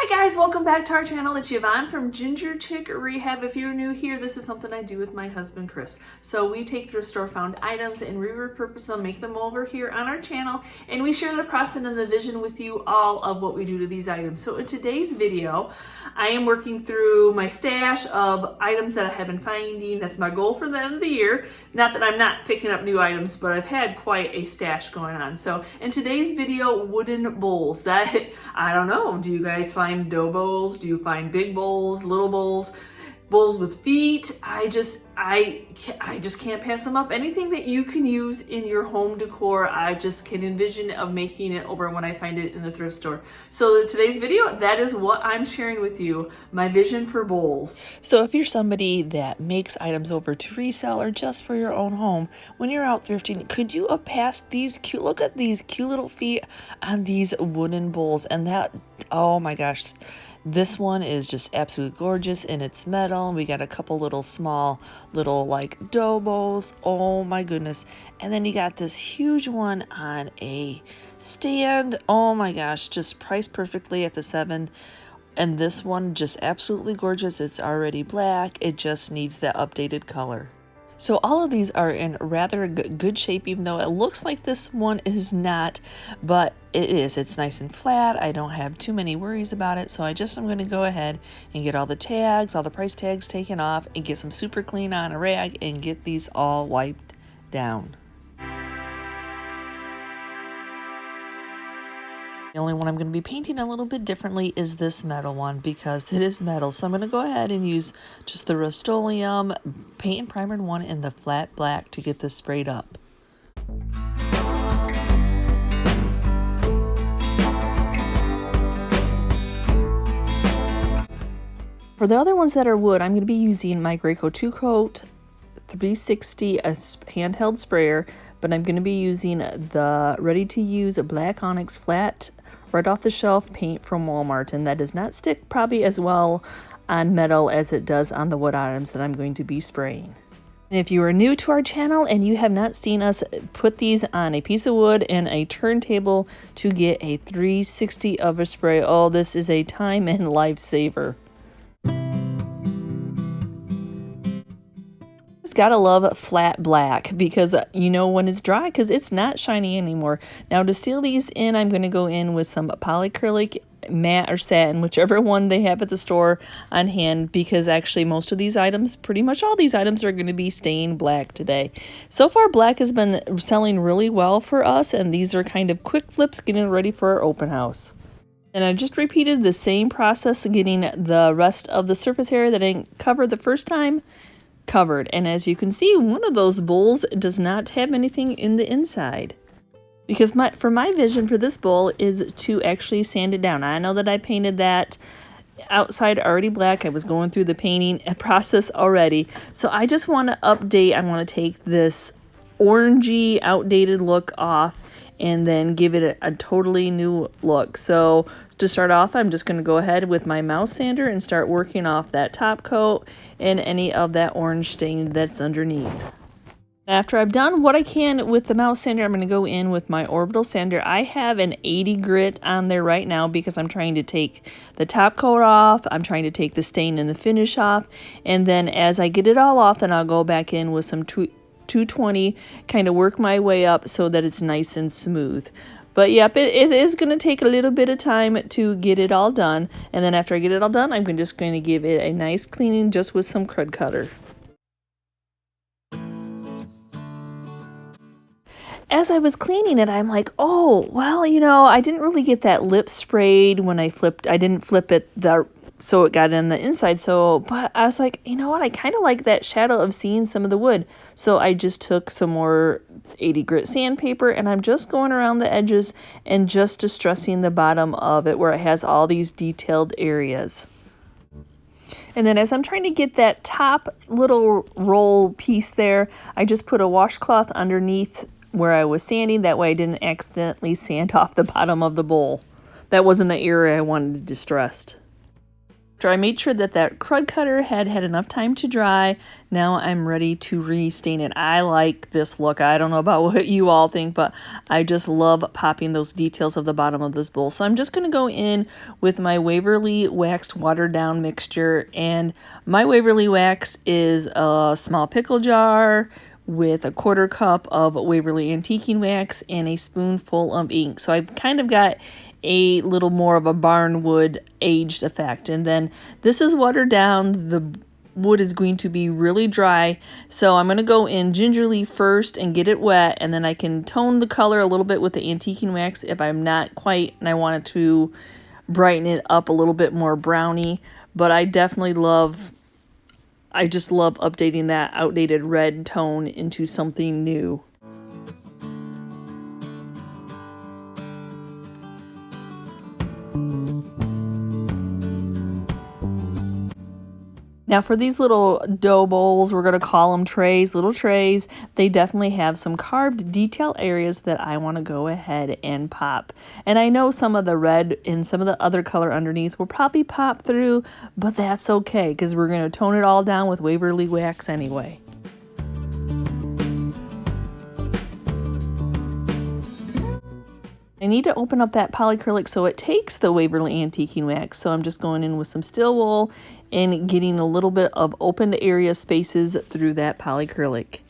Hi guys, welcome back to our channel. It's Yvonne from Ginger Chick Rehab. If you're new here, this is something I do with my husband Chris. So we take thrift store found items and we repurpose them, make them over here on our channel, and we share the process and the vision with you all of what we do to these items. So in today's video, I am working through my stash of items that I have been finding. That's my goal for the end of the year. Not that I'm not picking up new items, but I've had quite a stash going on. So in today's video, wooden bowls. That, I don't know, do you guys find dough bowls? Do you find big bowls, little bowls, bowls with feet? I just can't pass them up. Anything that you can use in your home decor, I just can envision of making it over when I find it in the thrift store. So in today's video, that is what I'm sharing with you, my vision for bowls. So if you're somebody that makes items over to resell or just for your own home, when you're out thrifting, could you pass these cute, look at these cute little feet on these wooden bowls? And that, oh my gosh, this one is just absolutely gorgeous, and it's metal. We got a couple little small little like dough bowls. Oh my goodness. And then you got this huge one on a stand. Oh my gosh, just priced perfectly at the $7. And this one just absolutely gorgeous. It's already black. It just needs that updated color. So all of these are in rather good shape, even though it looks like this one is not, but it is. It's nice and flat. I don't have too many worries about it. So I'm going to go ahead and get all the tags, all the price tags taken off, and get some Superclean on a rag and get these all wiped down. The only one I'm going to be painting a little bit differently is this metal one because it is metal. So I'm going to go ahead and use just the Rust-Oleum paint and primer one in the flat black to get this sprayed up. For the other ones that are wood, I'm going to be using my Graco TrueCoat 360 as handheld sprayer, but I'm going to be using the ready-to-use black onyx flat right off the shelf paint from Walmart, and that does not stick probably as well on metal as it does on the wood items that I'm going to be spraying. And if you are new to our channel and you have not seen us put these on a piece of wood and a turntable to get a 360 of a spray, oh, this is a time and lifesaver. Gotta love flat black because you know when it's dry because it's not shiny anymore. Now to seal these in, I'm going to go in with some Polycrylic matte or satin, whichever one they have at the store on hand, because actually most of these items, pretty much all these items, are going to be staying black today. So far black has been selling really well for us, and these are kind of quick flips getting ready for our open house. And I just repeated the same process, getting the rest of the surface area that I didn't cover the first time covered. And as you can see, one of those bowls does not have anything in the inside, because for my vision for this bowl is to actually sand it down. I know that I painted that outside already black. I was going through the painting process already, so I just want to update. I want to take this orangey outdated look off and then give it a totally new look. So to start off, I'm just going to go ahead with my mouse sander and start working off that top coat and any of that orange stain that's underneath. After I've done what I can with the mouse sander, I'm going to go in with my orbital sander. I have an 80 grit on there right now because I'm trying to take the top coat off. I'm trying to take the stain and the finish off. And then as I get it all off, then I'll go back in with some 220, kind of work my way up so that it's nice and smooth. But yep, it is going to take a little bit of time to get it all done. And then after I get it all done, I'm just going to give it a nice cleaning just with some crud cutter. As I was cleaning it, I'm like, oh, well, you know, I didn't really get that lip sprayed when I flipped. I didn't flip it so it got in the inside. But I was like, you know what? I kind of like that shadow of seeing some of the wood. So I just took some more 80 grit sandpaper, and I'm just going around the edges and just distressing the bottom of it where it has all these detailed areas. And then as I'm trying to get that top little roll piece there, I just put a washcloth underneath where I was sanding. That way I didn't accidentally sand off the bottom of the bowl. That wasn't the area I wanted distressed. After I made sure that that crud cutter had enough time to dry, now I'm ready to restain it. I like this look. I don't know about what you all think, but I just love popping those details of the bottom of this bowl. So I'm just going to go in with my Waverly waxed watered down mixture, and my Waverly wax is a small pickle jar with a 1/4 cup of Waverly antiquing wax and a spoonful of ink. So I've kind of got a little more of a barnwood aged effect. And then this is watered down. The wood is going to be really dry. So I'm going to go in gingerly first and get it wet. And then I can tone the color a little bit with the antiquing wax if I'm not quite and I wanted to brighten it up a little bit more browny. But I definitely I just love updating that outdated red tone into something new. Now for these little dough bowls, we're going to call them trays, little trays. They definitely have some carved detail areas that I want to go ahead and pop. And I know some of the red and some of the other color underneath will probably pop through, but that's okay because we're going to tone it all down with Waverly wax anyway. I need to open up that polycrylic so it takes the Waverly antiquing wax. So I'm just going in with some steel wool and getting a little bit of opened area spaces through that polycrylic.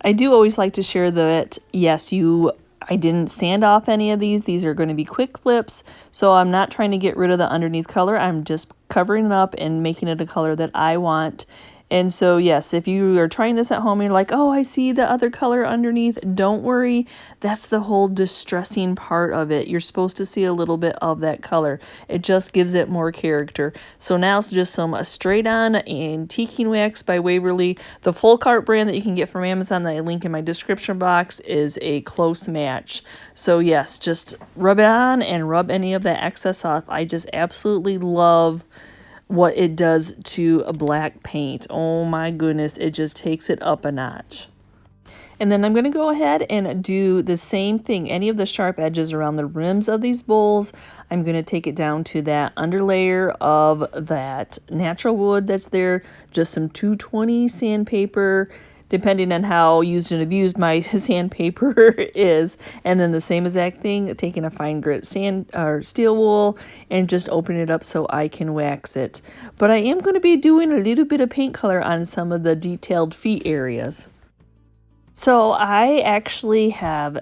I do always like to share that, yes, I didn't sand off any of these. These are going to be quick flips. So I'm not trying to get rid of the underneath color. I'm just covering it up and making it a color that I want. And so, yes, if you are trying this at home and you're like, oh, I see the other color underneath, don't worry. That's the whole distressing part of it. You're supposed to see a little bit of that color. It just gives it more character. So now it's just some straight on antiquing wax by Waverly. The FolkArt brand that you can get from Amazon that I link in my description box is a close match. So yes, just rub it on and rub any of that excess off. I just absolutely love what it does to a black paint. Oh my goodness, it just takes it up a notch. And then I'm going to go ahead and do the same thing. Any of the sharp edges around the rims of these bowls, I'm going to take it down to that underlayer of that natural wood that's there, just some 220 sandpaper, depending on how used and abused my sandpaper is. And then the same exact thing, taking a fine grit sand or steel wool and just opening it up so I can wax it. But I am going to be doing a little bit of paint color on some of the detailed feet areas. So I actually have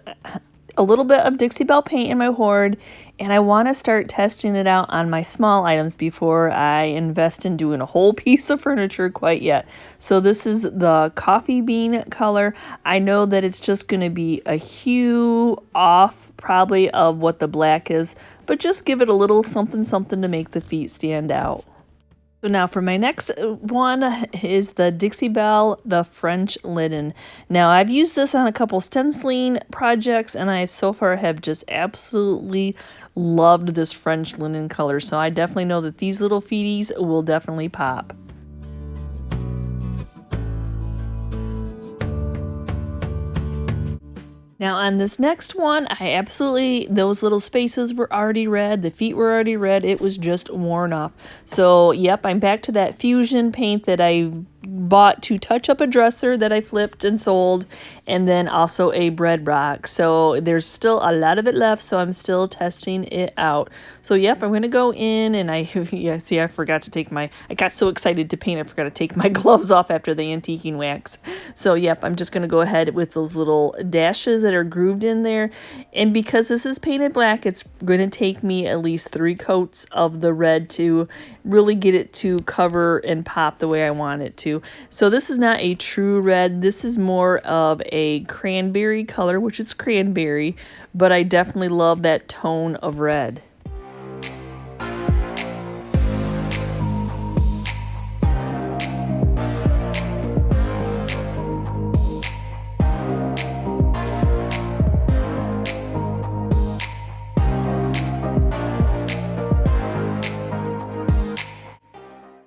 a little bit of Dixie Belle paint in my hoard, and I want to start testing it out on my small items before I invest in doing a whole piece of furniture quite yet. So this is the coffee bean color. I know that it's just going to be a hue off probably of what the black is, but just give it a little something to make the feet stand out. So now for my next one is the Dixie Belle, the French linen. Now I've used this on a couple stenciling projects and I so far have just absolutely loved this French linen color. So I definitely know that these little feeties will definitely pop. Now on this next one, those little spaces were already red, the feet were already red, it was just worn off. So yep, I'm back to that fusion paint that I bought to touch up a dresser that I flipped and sold, and then also a bread box. So there's still a lot of it left, so I'm still testing it out. So yep, I'm going to go in and I forgot to take I got so excited to paint, I forgot to take my gloves off after the antiquing wax. So yep, I'm just going to go ahead with those little dashes that are grooved in there. And because this is painted black, it's going to take me at least 3 coats of the red to really get it to cover and pop the way I want it to. So this is not a true red. This is more of a cranberry color, which is cranberry, but I definitely love that tone of red.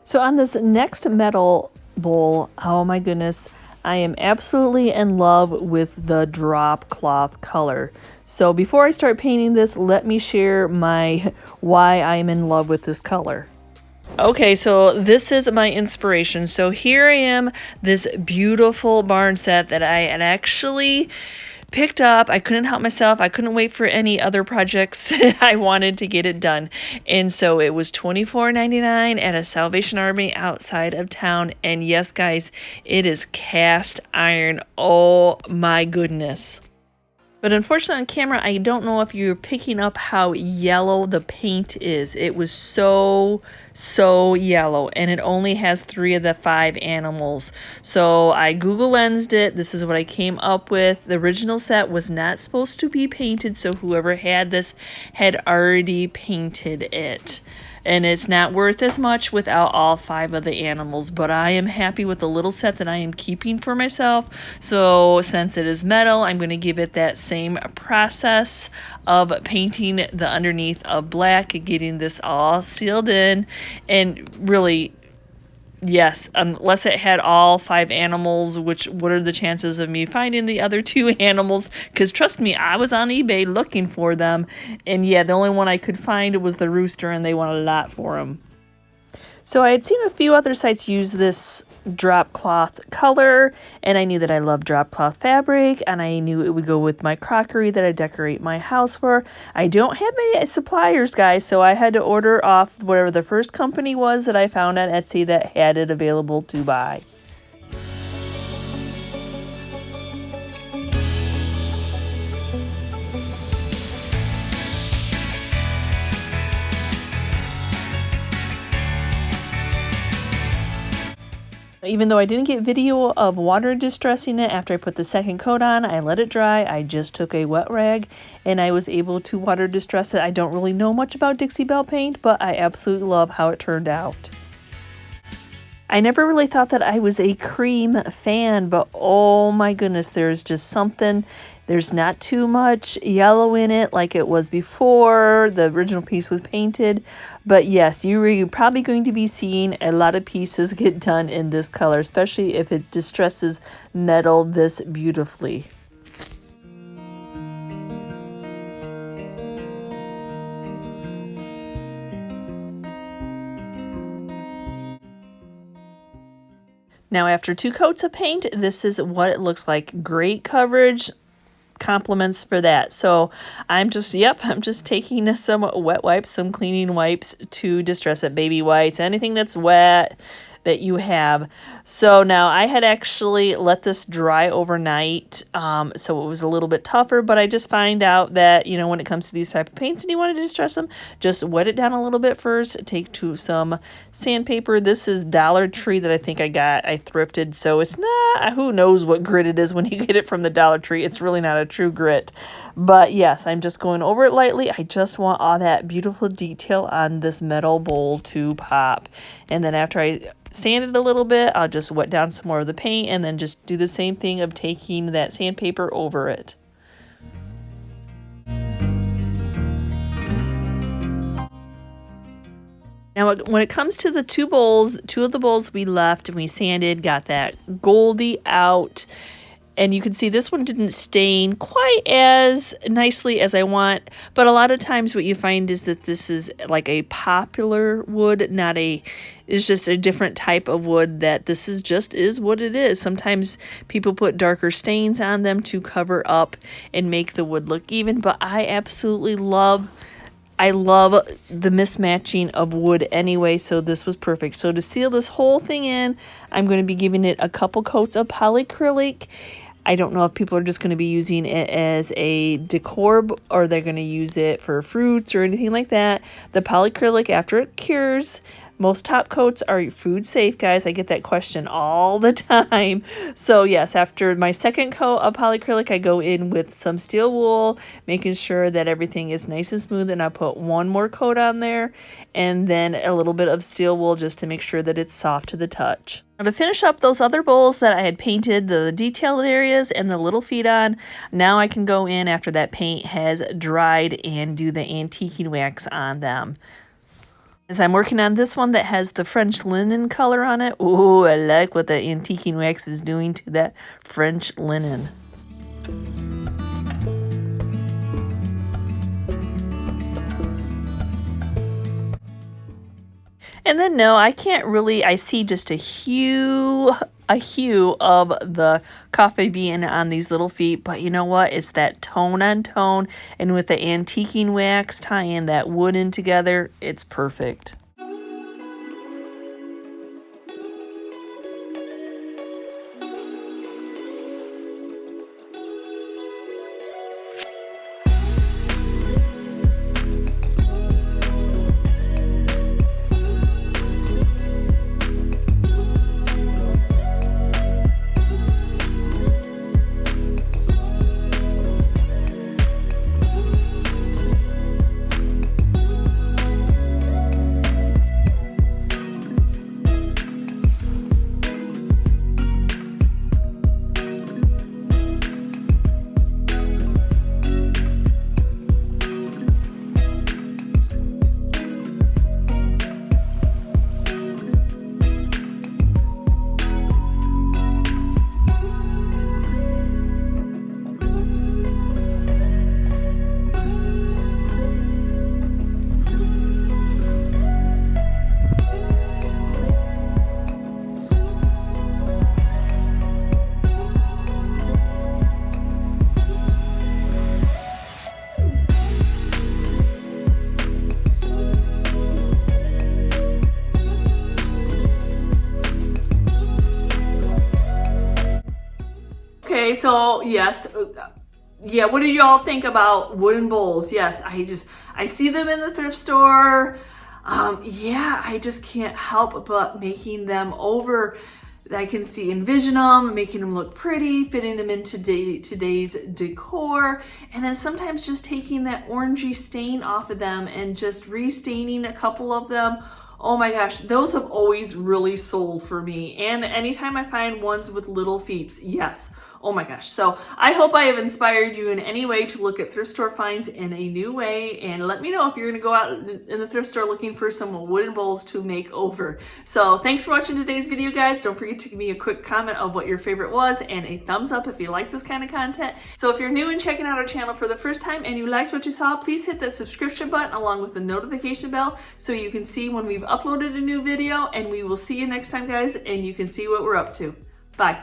So on this next metal bowl, oh my goodness, I am absolutely in love with the drop cloth color. So before I start painting this, let me share why I'm in love with this color. Okay, so this is my inspiration. So here I am, this beautiful barn set that I had actually picked up. I couldn't help myself. I couldn't wait for any other projects. I wanted to get it done. And so it was $24.99 at a Salvation Army outside of town. And yes, guys, it is cast iron. Oh my goodness. But unfortunately on camera, I don't know if you're picking up how yellow the paint is. It was so yellow, and it only has 3 of the 5 animals. So I Google lensed it. This is what I came up with. The original set was not supposed to be painted, so whoever had this had already painted it. And it's not worth as much without all 5 of the animals, but I am happy with the little set that I am keeping for myself. So since it is metal, I'm going to give it that same process of painting the underneath of black and getting this all sealed in. And really, yes, unless it had all 5 animals, which what are the chances of me finding the other 2 animals? Because trust me, I was on eBay looking for them, and yeah, the only one I could find was the rooster, and they want a lot for him. So I had seen a few other sites use this drop cloth color, and I knew that I love drop cloth fabric, and I knew it would go with my crockery that I decorate my house for. I don't have many suppliers, guys, so I had to order off whatever the first company was that I found on Etsy that had it available to buy. Even though I didn't get video of water distressing it after I put the second coat on, I let it dry. I just took a wet rag and I was able to water distress it. I don't really know much about Dixie Belle paint, but I absolutely love how it turned out. I never really thought that I was a cream fan, but oh my goodness, there's just something. There's not too much yellow in it like it was before the original piece was painted. But yes, you're probably going to be seeing a lot of pieces get done in this color, especially if it distresses metal this beautifully. Now after 2 coats of paint, this is what it looks like. Great coverage. Compliments for that. So I'm just taking some wet wipes, some cleaning wipes to distress it, baby wipes, anything that's wet that you have. So now I had actually let this dry overnight, so it was a little bit tougher, but I just find out that, you know, when it comes to these type of paints and you want to distress them, just wet it down a little bit first, take to some sandpaper. This is Dollar Tree that I think I thrifted, so it's not, who knows what grit it is when you get it from the Dollar Tree. It's really not a true grit. But yes, I'm just going over it lightly. I just want all that beautiful detail on this metal bowl to pop. And then after I sand it a little bit, I'll just wet down some more of the paint and then just do the same thing of taking that sandpaper over it. Now, when it comes to the 2 bowls, 2 of the bowls we left and we sanded, got that goldy out. And you can see this one didn't stain quite as nicely as I want. But a lot of times what you find is that this is like a popular wood, it's just a different type of wood, that this is just is what it is. Sometimes people put darker stains on them to cover up and make the wood look even. But I absolutely love the mismatching of wood anyway, so this was perfect. So to seal this whole thing in, I'm going to be giving it a couple coats of polycrylic. I don't know if people are just going to be using it as a decor or they're going to use it for fruits or anything like that. The polycrylic, after it cures, most top coats are food safe, guys. I get that question all the time. So yes, after my second coat of polycrylic, I go in with some steel wool, making sure that everything is nice and smooth. And I put 1 more coat on there and then a little bit of steel wool just to make sure that it's soft to the touch. Now to finish up those other bowls that I had painted the detailed areas and the little feet on, now I can go in after that paint has dried and do the antiquing wax on them. As I'm working on this one that has the French linen color on it, ooh, I like what the antiquing wax is doing to that French linen. And then no, I can't really, I see just a hue of the coffee bean on these little feet, but you know what? It's that tone on tone, and with the antiquing wax tying that wood in together, it's perfect. Okay, so yes, yeah, what do y'all think about wooden bowls? Yes, I see them in the thrift store. Yeah, I just can't help but making them over. I can envision them, making them look pretty, fitting them into today's decor, and then sometimes just taking that orangey stain off of them and just restaining a couple of them. Oh my gosh, those have always really sold for me. And anytime I find ones with little feet, yes. Oh my gosh. So I hope I have inspired you in any way to look at thrift store finds in a new way, and let me know if you're going to go out in the thrift store looking for some wooden bowls to make over. So thanks for watching today's video, guys. Don't forget to give me a quick comment of what your favorite was and a thumbs up if you like this kind of content. So if you're new and checking out our channel for the first time and you liked what you saw, please hit that subscription button along with the notification bell so you can see when we've uploaded a new video, and we will see you next time, guys, and you can see what we're up to. Bye.